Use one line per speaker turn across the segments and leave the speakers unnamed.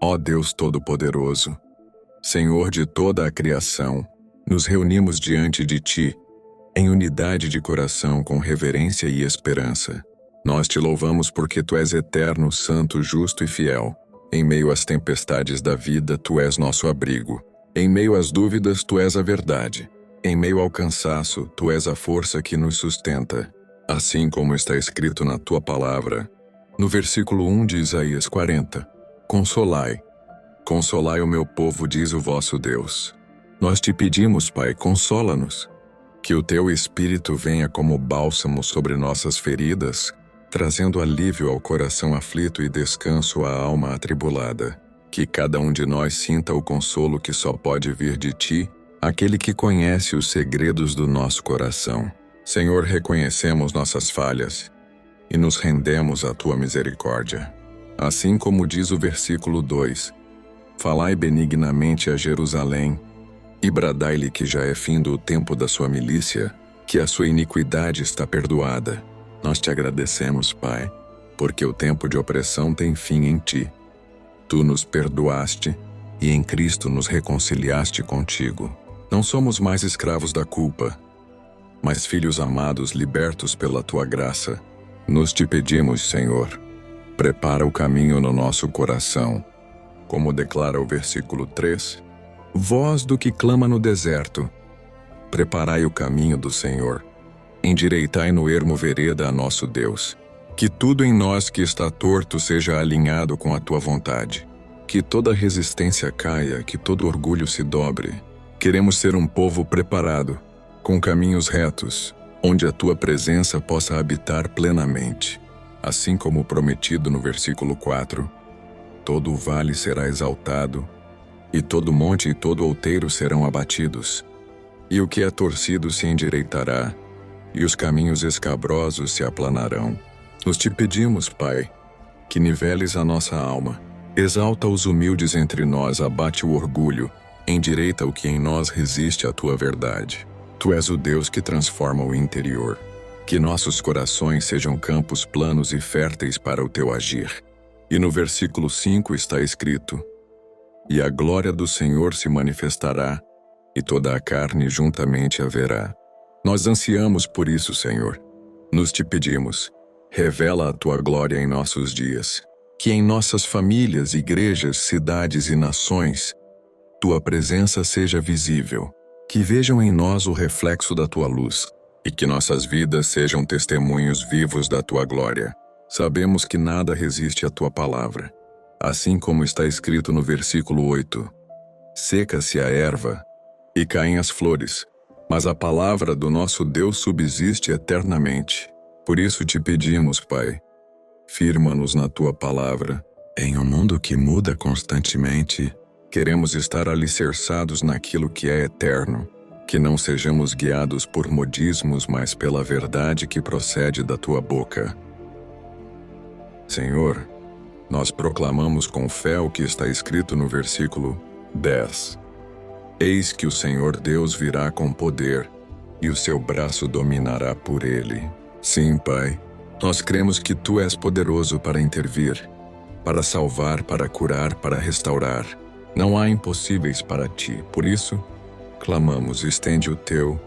Ó Deus Todo-Poderoso, Senhor de toda a criação, nos reunimos diante de Ti, em unidade de coração com reverência e esperança. Nós te louvamos porque Tu és eterno, santo, justo e fiel. Em meio às tempestades da vida, Tu és nosso abrigo. Em meio às dúvidas, Tu és a verdade. Em meio ao cansaço, Tu és a força que nos sustenta. Assim como está escrito na Tua palavra, no versículo 1 de Isaías 40, Consolai, consolai o meu povo, diz o vosso Deus. Nós te pedimos, Pai, consola-nos. Que o Teu Espírito venha como bálsamo sobre nossas feridas, trazendo alívio ao coração aflito e descanso à alma atribulada. Que cada um de nós sinta o consolo que só pode vir de Ti, aquele que conhece os segredos do nosso coração. Senhor, reconhecemos nossas falhas e nos rendemos à Tua misericórdia. Assim como diz o versículo 2, falai benignamente a Jerusalém, e bradai-lhe que já é findo o tempo da sua milícia, que a sua iniquidade está perdoada. Nós te agradecemos, Pai, porque o tempo de opressão tem fim em Ti. Tu nos perdoaste e em Cristo nos reconciliaste contigo. Não somos mais escravos da culpa, mas filhos amados libertos pela Tua graça. Nos te pedimos, Senhor, prepara o caminho no nosso coração. Como declara o versículo 3, voz do que clama no deserto, preparai o caminho do Senhor, endireitai no ermo vereda a nosso Deus. Que tudo em nós que está torto seja alinhado com a Tua vontade. Que toda resistência caia, que todo orgulho se dobre. Queremos ser um povo preparado, com caminhos retos, onde a Tua presença possa habitar plenamente. Assim como prometido no versículo 4, todo o vale será exaltado, e todo monte e todo outeiro serão abatidos. E o que é torcido se endireitará, e os caminhos escabrosos se aplanarão. Nos te pedimos, Pai, que niveles a nossa alma, exalta os humildes entre nós, abate o orgulho, endireita o que em nós resiste à Tua verdade. Tu és o Deus que transforma o interior. Que nossos corações sejam campos planos e férteis para o Teu agir. E no versículo 5 está escrito, e a glória do Senhor se manifestará, e toda a carne juntamente a verá. Nós ansiamos por isso, Senhor. Nos te pedimos, revela a Tua glória em nossos dias. Que em nossas famílias, igrejas, cidades e nações, Tua presença seja visível. Que vejam em nós o reflexo da Tua luz, e que nossas vidas sejam testemunhos vivos da Tua glória. Sabemos que nada resiste à Tua palavra. Assim como está escrito no versículo 8, seca-se a erva e caem as flores, mas a palavra do nosso Deus subsiste eternamente. Por isso te pedimos, Pai, firma-nos na Tua palavra. Em um mundo que muda constantemente, queremos estar alicerçados naquilo que é eterno, que não sejamos guiados por modismos, mas pela verdade que procede da Tua boca. Senhor, nós proclamamos com fé o que está escrito no versículo 10. Eis que o Senhor Deus virá com poder, e o seu braço dominará por ele. Sim, Pai, nós cremos que Tu és poderoso para intervir, para salvar, para curar, para restaurar. Não há impossíveis para Ti, por isso, clamamos, estende o Teu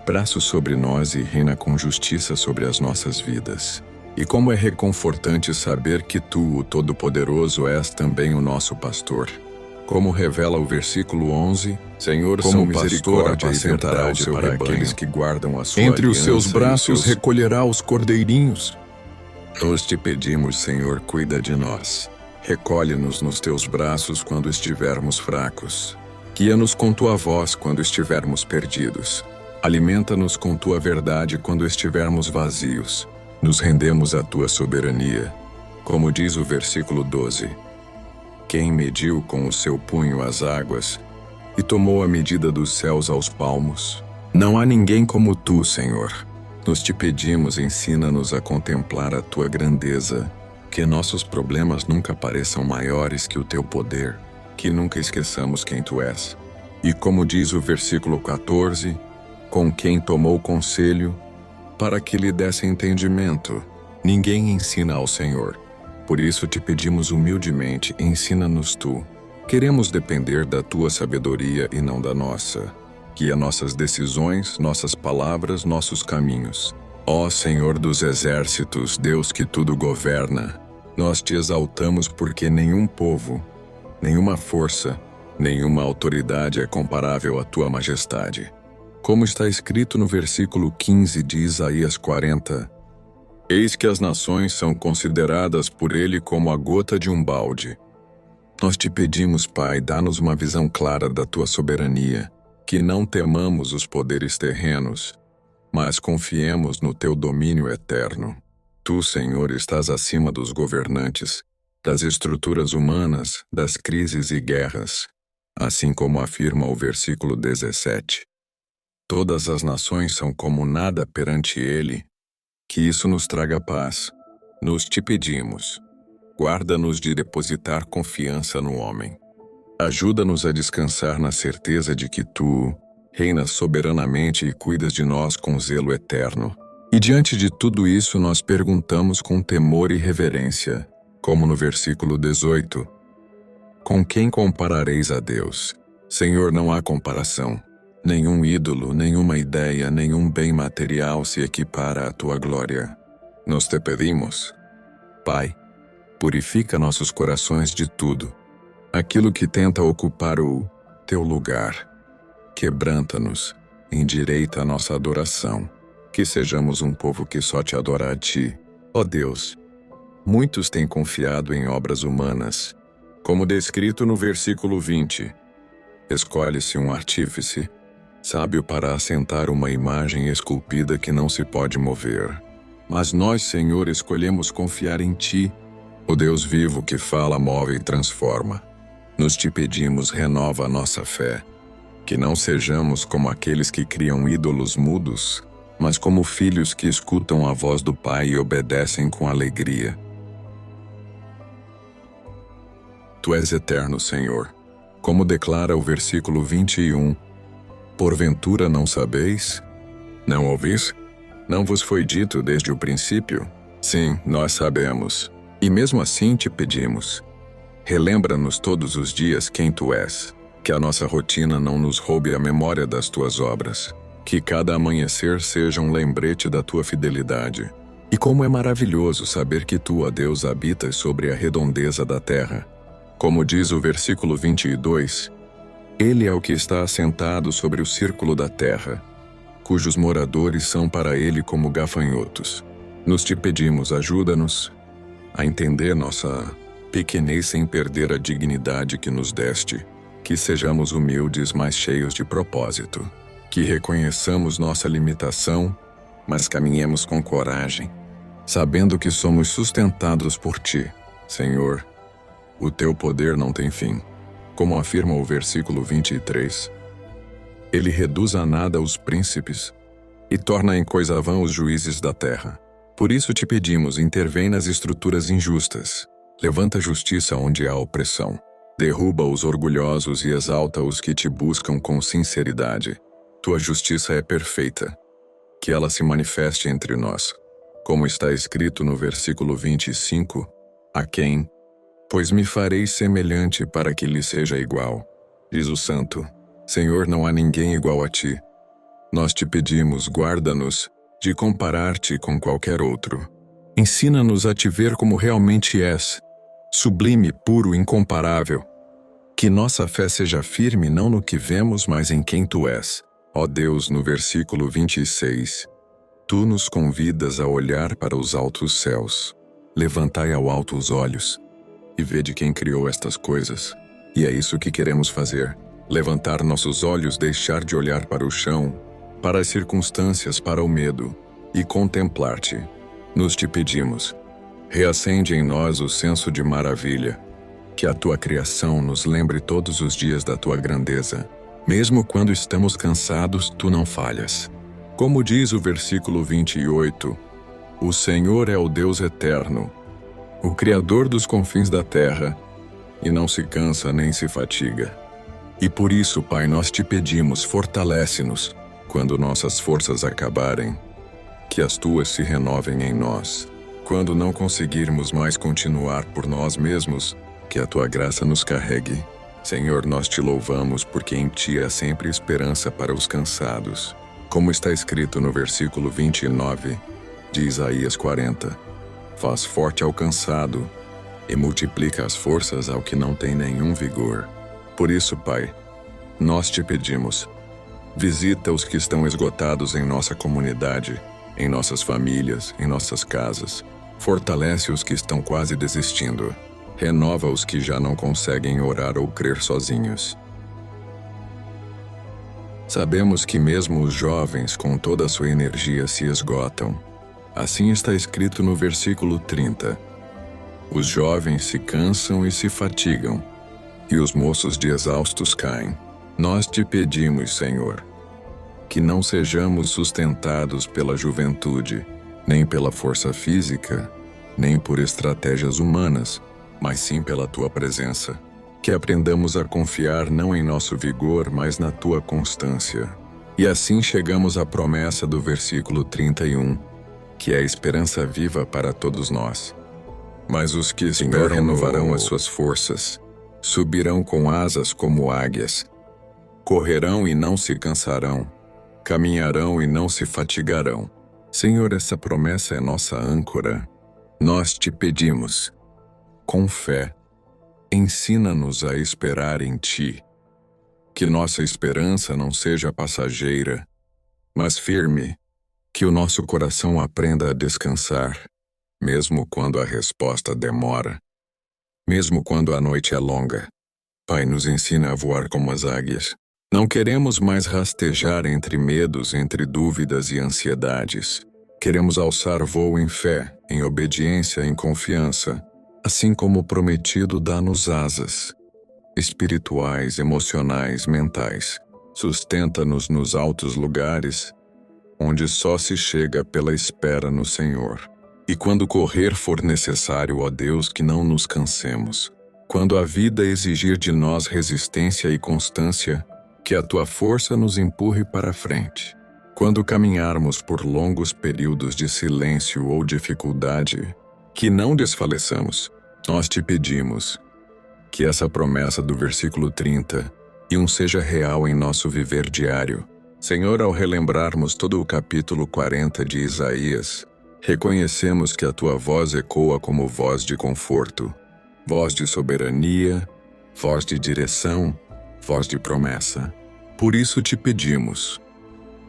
braço sobre nós e reina com justiça sobre as nossas vidas. E como é reconfortante saber que Tu, o Todo-Poderoso, és também o nosso pastor. Como revela o versículo 11, Senhor, como pastor apacentará o seu para aqueles que guardam a sua aliança. Entre os seus braços recolherá os cordeirinhos. Nós te pedimos, Senhor, cuida de nós. Recolhe-nos nos Teus braços quando estivermos fracos. Guia-nos com Tua voz quando estivermos perdidos. Alimenta-nos com Tua verdade quando estivermos vazios. Nos rendemos à Tua soberania. Como diz o versículo 12, quem mediu com o seu punho as águas e tomou a medida dos céus aos palmos? Não há ninguém como Tu, Senhor. Nos te pedimos, ensina-nos a contemplar a Tua grandeza, que nossos problemas nunca pareçam maiores que o Teu poder, que nunca esqueçamos quem Tu és. E como diz o versículo 14, com quem tomou conselho, para que lhe desse entendimento. Ninguém ensina ao Senhor, Por isso te pedimos humildemente, ensina-nos tu. Queremos depender da tua sabedoria e não da nossa. Guia nossas decisões, nossas palavras, nossos caminhos. Ó Senhor dos exércitos, Deus que tudo governa, nós te exaltamos porque nenhum povo, nenhuma força, nenhuma autoridade é comparável à tua majestade. Como está escrito no versículo 15 de Isaías 40, eis que as nações são consideradas por ele como a gota de um balde. Nós te pedimos, Pai, dá-nos uma visão clara da tua soberania, que não temamos os poderes terrenos, mas confiemos no teu domínio eterno. Tu, Senhor, estás acima dos governantes, das estruturas humanas, das crises e guerras, assim como afirma o versículo 17. Todas as nações são como nada perante ele. Que isso nos traga paz. Nos te pedimos. Guarda-nos de depositar confiança no homem. Ajuda-nos a descansar na certeza de que tu reinas soberanamente e cuidas de nós com zelo eterno. E diante de tudo isso nós perguntamos com temor e reverência, como no versículo 18. Com quem comparareis a Deus? Senhor, não há comparação. Nenhum ídolo, nenhuma ideia, nenhum bem material se equipara à tua glória. Nós te pedimos, Pai, purifica nossos corações de tudo, aquilo que tenta ocupar o teu lugar. Quebranta-nos, endireita a nossa adoração, que sejamos um povo que só te adora a ti. Ó Deus, muitos têm confiado em obras humanas, como descrito no versículo 20. Escolhe-se um artífice, sábio para assentar uma imagem esculpida que não se pode mover. Mas nós, Senhor, escolhemos confiar em ti, o Deus vivo que fala, move e transforma. Nos te pedimos, renova a nossa fé, que não sejamos como aqueles que criam ídolos mudos, mas como filhos que escutam a voz do Pai e obedecem com alegria. Tu és eterno, Senhor, como declara o versículo 21. Porventura não sabeis? Não ouvis? Não vos foi dito desde o princípio? Sim, nós sabemos. E mesmo assim te pedimos. Relembra-nos todos os dias quem tu és, que a nossa rotina não nos roube a memória das tuas obras, que cada amanhecer seja um lembrete da tua fidelidade. E como é maravilhoso saber que tu, ó Deus, habitas sobre a redondeza da terra. Como diz o versículo 22, ele é o que está assentado sobre o círculo da terra, cujos moradores são para ele como gafanhotos. Nos te pedimos, ajuda-nos a entender nossa pequenez sem perder a dignidade que nos deste, que sejamos humildes, mas cheios de propósito, que reconheçamos nossa limitação, mas caminhemos com coragem, sabendo que somos sustentados por ti, Senhor. O teu poder não tem fim. Como afirma o versículo 23, ele reduz a nada os príncipes e torna em coisa vã os juízes da terra. Por isso te pedimos, intervém nas estruturas injustas, levanta justiça onde há opressão, derruba os orgulhosos e exalta os que te buscam com sinceridade. Tua justiça é perfeita, que ela se manifeste entre nós, como está escrito no versículo 25, a quem, pois me farei semelhante para que lhe seja igual. Diz o Santo, Senhor, não há ninguém igual a ti. Nós te pedimos, guarda-nos de comparar-te com qualquer outro. Ensina-nos a te ver como realmente és, sublime, puro, incomparável. Que nossa fé seja firme não no que vemos, mas em quem tu és. Ó Deus, no versículo 26, tu nos convidas a olhar para os altos céus. Levantai ao alto os olhos e vede quem criou estas coisas. E é isso que queremos fazer. Levantar nossos olhos, deixar de olhar para o chão, para as circunstâncias, para o medo, e contemplar-te. Nos te pedimos, reacende em nós o senso de maravilha, que a tua criação nos lembre todos os dias da tua grandeza. Mesmo quando estamos cansados, tu não falhas. Como diz o versículo 28, o Senhor é o Deus eterno, o Criador dos confins da terra, e não se cansa nem se fatiga. E por isso, Pai, nós te pedimos, fortalece-nos, quando nossas forças acabarem, que as tuas se renovem em nós. quando não conseguirmos mais continuar por nós mesmos, que a tua graça nos carregue. Senhor, nós te louvamos porque em ti há sempre esperança para os cansados. Como está escrito no versículo 29 de Isaías 40, faz forte ao cansado e multiplica as forças ao que não tem nenhum vigor. Por isso, Pai, nós te pedimos, visita os que estão esgotados em nossa comunidade, em nossas famílias, em nossas casas. Fortalece os que estão quase desistindo. Renova os que já não conseguem orar ou crer sozinhos. Sabemos que mesmo os jovens com toda a sua energia se esgotam. Assim está escrito no versículo 30. Os jovens se cansam e se fatigam, e os moços de exaustos caem. Nós te pedimos, Senhor, que não sejamos sustentados pela juventude, nem pela força física, nem por estratégias humanas, mas sim pela tua presença. Que aprendamos a confiar não em nosso vigor, mas na tua constância. E assim chegamos à promessa do versículo 31, que é a esperança viva para todos nós. Mas os que esperam renovarão as suas forças, subirão com asas como águias, correrão e não se cansarão, caminharão e não se fatigarão. Senhor, essa promessa é nossa âncora. Nós te pedimos, com fé, ensina-nos a esperar em ti. Que nossa esperança não seja passageira, mas firme. Que o nosso coração aprenda a descansar, mesmo quando a resposta demora, mesmo quando a noite é longa. Pai, nos ensina a voar como as águias. Não queremos mais rastejar entre medos, entre dúvidas e ansiedades. Queremos alçar voo em fé, em obediência, em confiança. Assim como o prometido dá-nos asas, espirituais, emocionais, mentais. Sustenta-nos nos altos lugares, onde só se chega pela espera no Senhor. E quando correr for necessário, ó Deus, que não nos cansemos. Quando a vida exigir de nós resistência e constância, que a tua força nos empurre para a frente. Quando caminharmos por longos períodos de silêncio ou dificuldade, que não desfaleçamos. Nós te pedimos que essa promessa do versículo 31 seja real em nosso viver diário. Senhor, ao relembrarmos todo o capítulo 40 de Isaías, reconhecemos que a tua voz ecoa como voz de conforto, voz de soberania, voz de direção, voz de promessa. Por isso te pedimos,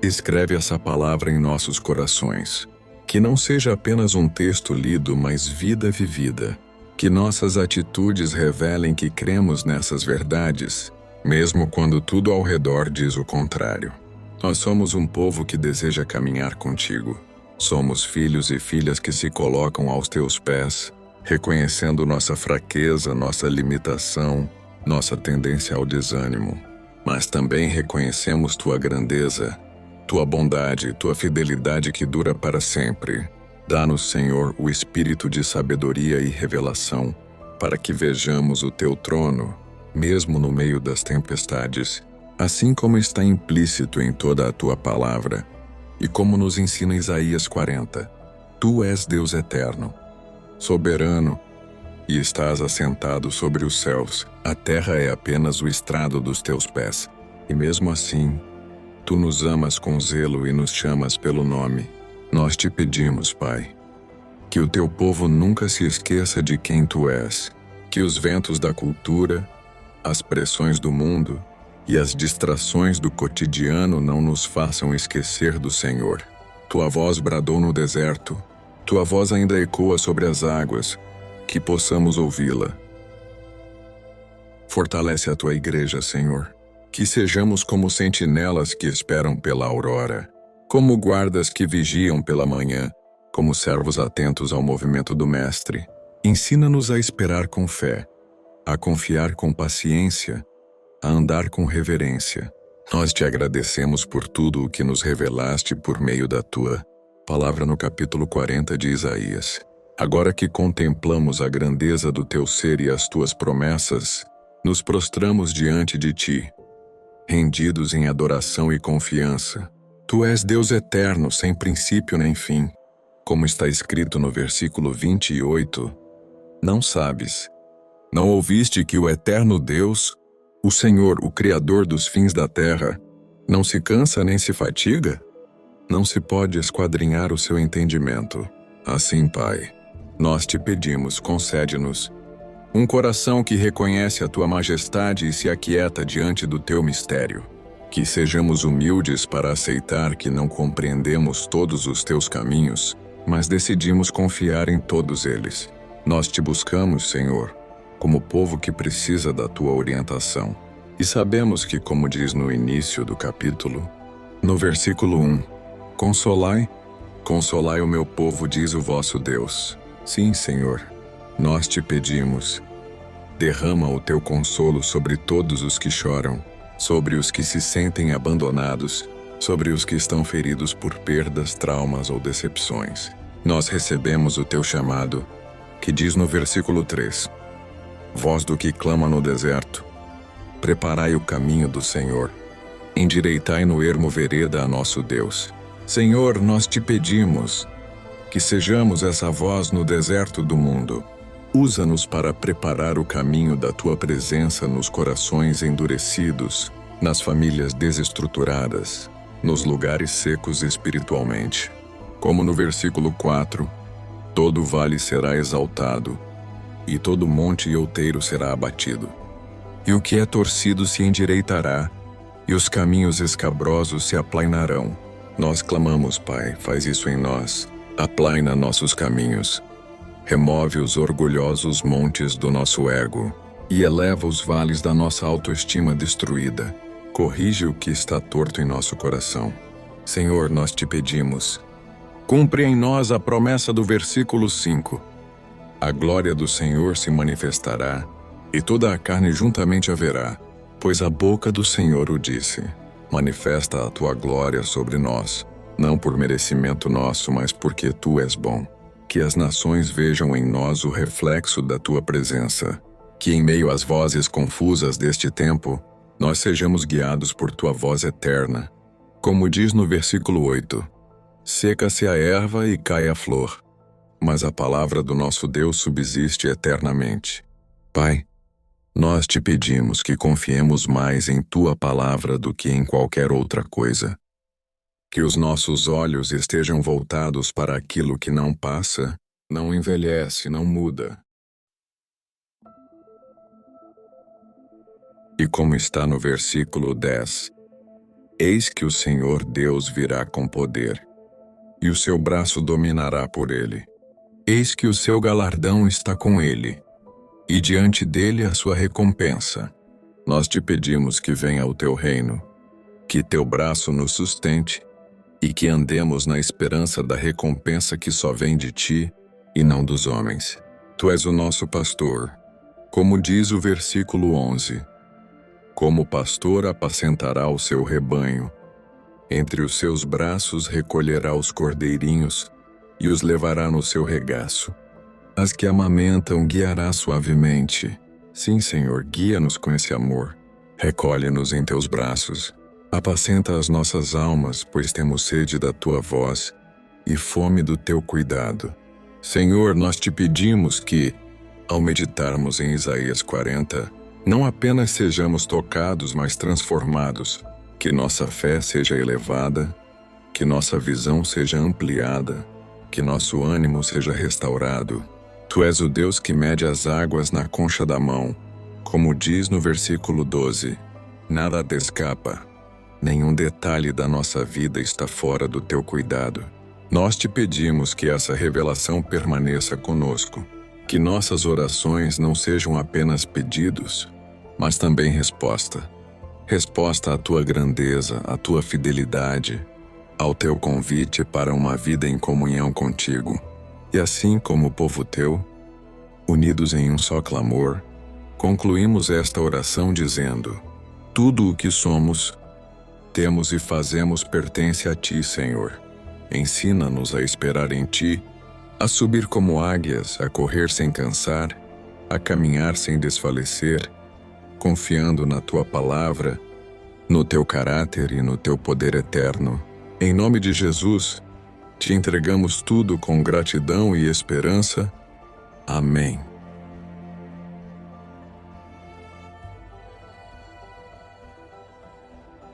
escreve essa palavra em nossos corações. Que não seja apenas um texto lido, mas vida vivida. Que nossas atitudes revelem que cremos nessas verdades, mesmo quando tudo ao redor diz o contrário. Nós somos um povo que deseja caminhar contigo. Somos filhos e filhas que se colocam aos teus pés, reconhecendo nossa fraqueza, nossa limitação, nossa tendência ao desânimo. Mas também reconhecemos tua grandeza, tua bondade, tua fidelidade que dura para sempre. Dá-nos, Senhor, o espírito de sabedoria e revelação, para que vejamos o teu trono, mesmo no meio das tempestades, assim como está implícito em toda a tua palavra, e como nos ensina Isaías 40. Tu és Deus eterno, soberano, e estás assentado sobre os céus. A terra é apenas o estrado dos teus pés, e mesmo assim, tu nos amas com zelo e nos chamas pelo nome. Nós te pedimos, Pai, que o teu povo nunca se esqueça de quem tu és, que os ventos da cultura, as pressões do mundo e as distrações do cotidiano não nos façam esquecer do Senhor. Tua voz bradou no deserto, tua voz ainda ecoa sobre as águas, que possamos ouvi-la. Fortalece a tua igreja, Senhor, que sejamos como sentinelas que esperam pela aurora, como guardas que vigiam pela manhã, como servos atentos ao movimento do Mestre. Ensina-nos a esperar com fé, a confiar com paciência, a andar com reverência. Nós te agradecemos por tudo o que nos revelaste por meio da tua palavra no capítulo 40 de Isaías. Agora que contemplamos a grandeza do teu ser e as tuas promessas, nos prostramos diante de ti, rendidos em adoração e confiança. Tu és Deus eterno, sem princípio nem fim. Como está escrito no versículo 28, não sabes, não ouviste que o eterno Deus, o Senhor, o Criador dos fins da terra, não se cansa nem se fatiga? Não se pode esquadrinhar o seu entendimento. Assim, Pai, nós te pedimos, concede-nos um coração que reconhece a tua majestade e se aquieta diante do teu mistério. Que sejamos humildes para aceitar que não compreendemos todos os teus caminhos, mas decidimos confiar em todos eles. Nós te buscamos, Senhor, como povo que precisa da tua orientação. E sabemos que, como diz no início do capítulo, no versículo 1, consolai o meu povo, diz o vosso Deus. Sim, Senhor, nós te pedimos, derrama o teu consolo sobre todos os que choram, sobre os que se sentem abandonados, sobre os que estão feridos por perdas, traumas ou decepções. Nós recebemos o teu chamado, que diz no versículo 3, voz do que clama no deserto, preparai o caminho do Senhor, endireitai no ermo vereda a nosso Deus. Senhor, nós te pedimos que sejamos essa voz no deserto do mundo. Usa-nos para preparar o caminho da tua presença nos corações endurecidos, nas famílias desestruturadas, nos lugares secos espiritualmente. Como no versículo 4, todo vale será exaltado, e todo monte e outeiro será abatido. E o que é torcido se endireitará, e os caminhos escabrosos se aplainarão. Nós clamamos, Pai, faz isso em nós, aplaina nossos caminhos, remove os orgulhosos montes do nosso ego e eleva os vales da nossa autoestima destruída. Corrige o que está torto em nosso coração. Senhor, nós te pedimos, cumpre em nós a promessa do versículo 5. A glória do Senhor se manifestará, e toda a carne juntamente a verá, pois a boca do Senhor o disse. Manifesta a tua glória sobre nós, não por merecimento nosso, mas porque tu és bom. Que as nações vejam em nós o reflexo da tua presença. Que em meio às vozes confusas deste tempo, nós sejamos guiados por tua voz eterna. Como diz no versículo 8, seca-se a erva e cai a flor, mas a palavra do nosso Deus subsiste eternamente. Pai, nós te pedimos que confiemos mais em tua palavra do que em qualquer outra coisa. Que os nossos olhos estejam voltados para aquilo que não passa, não envelhece, não muda. E como está no versículo 10, eis que o Senhor Deus virá com poder, e o seu braço dominará por ele. Eis que o seu galardão está com ele, e diante dele a sua recompensa. Nós te pedimos que venha o teu reino, que teu braço nos sustente, e que andemos na esperança da recompensa que só vem de ti e não dos homens. Tu és o nosso pastor, como diz o versículo 11. Como pastor apacentará o seu rebanho, entre os seus braços recolherá os cordeirinhos e os levará no seu regaço. As que amamentam guiará suavemente. Sim, Senhor, guia-nos com esse amor. Recolhe-nos em teus braços. Apacenta as nossas almas, pois temos sede da tua voz e fome do teu cuidado. Senhor, nós te pedimos que, ao meditarmos em Isaías 40, não apenas sejamos tocados, mas transformados. Que nossa fé seja elevada, que nossa visão seja ampliada, que nosso ânimo seja restaurado. Tu és o Deus que mede as águas na concha da mão, como diz no versículo 12. Nada te escapa, nenhum detalhe da nossa vida está fora do teu cuidado. Nós te pedimos que essa revelação permaneça conosco, que nossas orações não sejam apenas pedidos, mas também resposta. Resposta à tua grandeza, à tua fidelidade, ao teu convite para uma vida em comunhão contigo. E assim como o povo teu, unidos em um só clamor, concluímos esta oração dizendo: tudo o que somos, temos e fazemos pertence a ti, Senhor. Ensina-nos a esperar em ti, a subir como águias, a correr sem cansar, a caminhar sem desfalecer, confiando na tua palavra, no teu caráter e no teu poder eterno. Em nome de Jesus, Te entregamos tudo com gratidão e esperança. Amém.